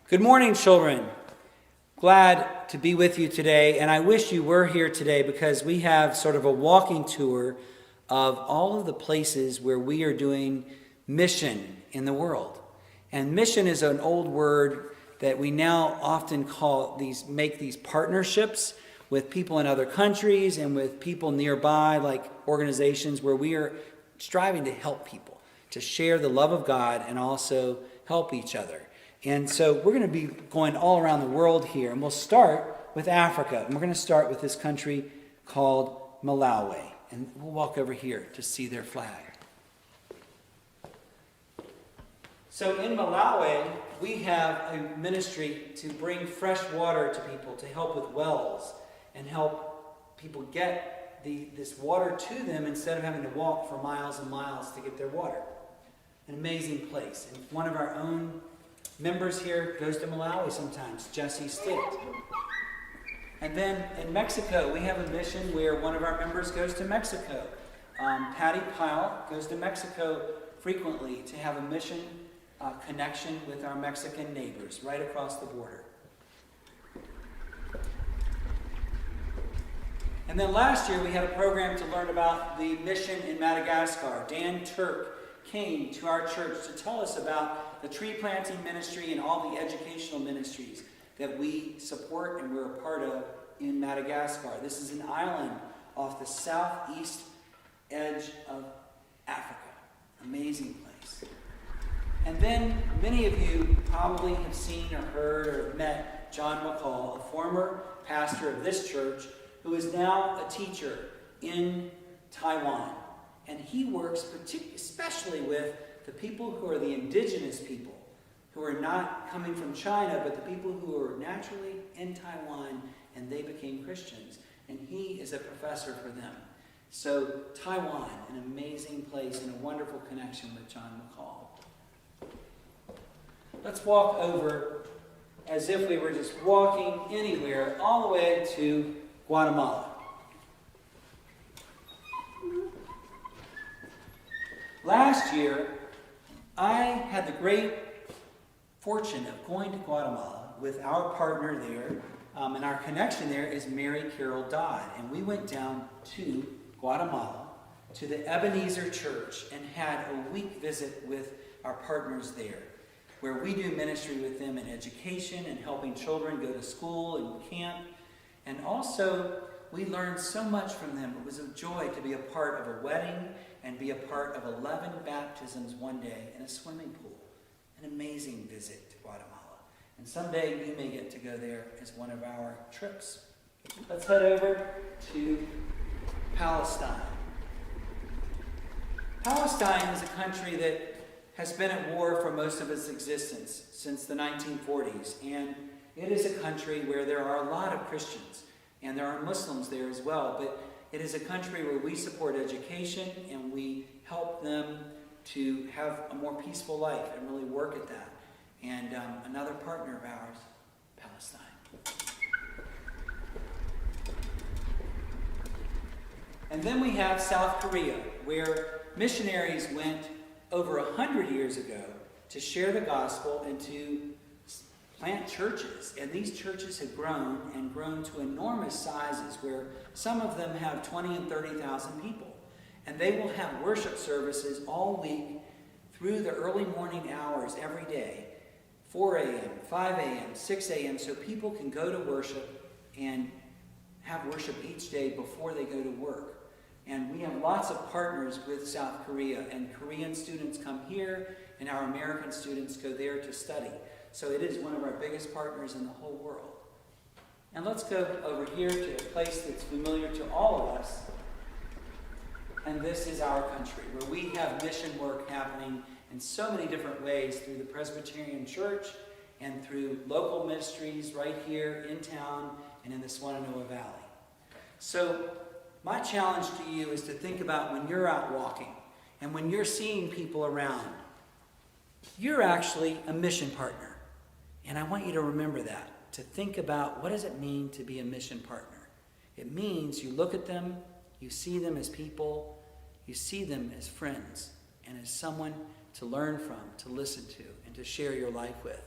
Good morning, children. Glad to be with you today, and I wish you were here today because we have sort of a walking tour of all of the places where we are doing mission in the world. And mission is an old word that we now often make these partnerships with people in other countries and with people nearby, like organizations where we are striving to help people, to share the love of God and also help each other. And so we're going to be going all around the world here, and we'll start with Africa. And we're going to start with this country called Malawi. And we'll walk over here to see their flag. So in Malawi, we have a ministry to bring fresh water to people, to help with wells, and help people get this water to them instead of having to walk for miles and miles to get their water. An amazing place. And one of our own members here goes to Malawi sometimes, Jesse Stitt. And then in Mexico, we have a mission where one of our members goes to Mexico. Patty Pyle goes to Mexico frequently to have a mission connection with our Mexican neighbors right across the border. And then last year, we had a program to learn about the mission in Madagascar. Dan Turk came to our church to tell us about the tree planting ministry and all the educational ministries that we support and we're a part of in Madagascar. This is an island off the southeast edge of Africa. Amazing place. And then many of you probably have seen or heard or met John McCall, a former pastor of this church who is now a teacher in Taiwan. And he works especially with the people who are the indigenous people, who are not coming from China, but the people who are naturally in Taiwan and they became Christians. And he is a professor for them. So Taiwan, an amazing place and a wonderful connection with John McCall. Let's walk over as if we were just walking anywhere all the way to Guatemala. Last year, I had the great fortune of going to Guatemala with our partner there, and our connection there is Mary Carol Dodd. And we went down to Guatemala, to the Ebenezer Church, and had a week visit with our partners there, where we do ministry with them in education and helping children go to school and camp. And also, we learned so much from them. It was a joy to be a part of a wedding and be a part of 11 baptisms one day in a swimming pool. An amazing visit to Guatemala. And someday you may get to go there as one of our trips. Let's head over to Palestine. Palestine is a country that has been at war for most of its existence since the 1940s. And it is a country where there are a lot of Christians. And there are Muslims there as well. But it is a country where we support education and we help them to have a more peaceful life and really work at that. And another partner of ours, Palestine. And then we have South Korea, where missionaries went over 100 years ago to share the gospel and to plant churches. And these churches have grown and grown to enormous sizes where some of them have 20 and 30,000 people. And they will have worship services all week through the early morning hours every day, 4 a.m., 5 a.m., 6 a.m., so people can go to worship and have worship each day before they go to work. And we have lots of partners with South Korea, and Korean students come here, and our American students go there to study. So it is one of our biggest partners in the whole world. And let's go over here to a place that's familiar to all of us. And this is our country, where we have mission work happening in so many different ways through the Presbyterian Church and through local ministries right here in town and in the Swannanoa Valley. So my challenge to you is to think about when you're out walking and when you're seeing people around, you're actually a mission partner. And I want you to remember that, to think about what does it mean to be a mission partner. It means you look at them, you see them as people, you see them as friends, and as someone to learn from, to listen to, and to share your life with.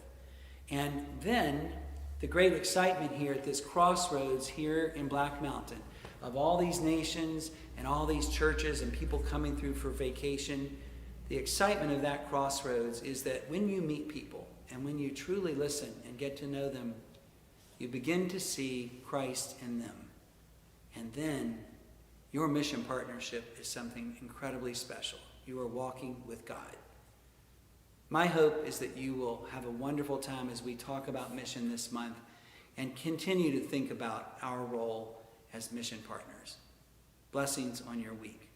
And then the great excitement here at this crossroads here in Black Mountain of all these nations and all these churches and people coming through for vacation, the excitement of that crossroads is that when you meet people and when you truly listen and get to know them, you begin to see Christ in them. And then your mission partnership is something incredibly special. You are walking with God. My hope is that you will have a wonderful time as we talk about mission this month and continue to think about our role as mission partners. Blessings on your week.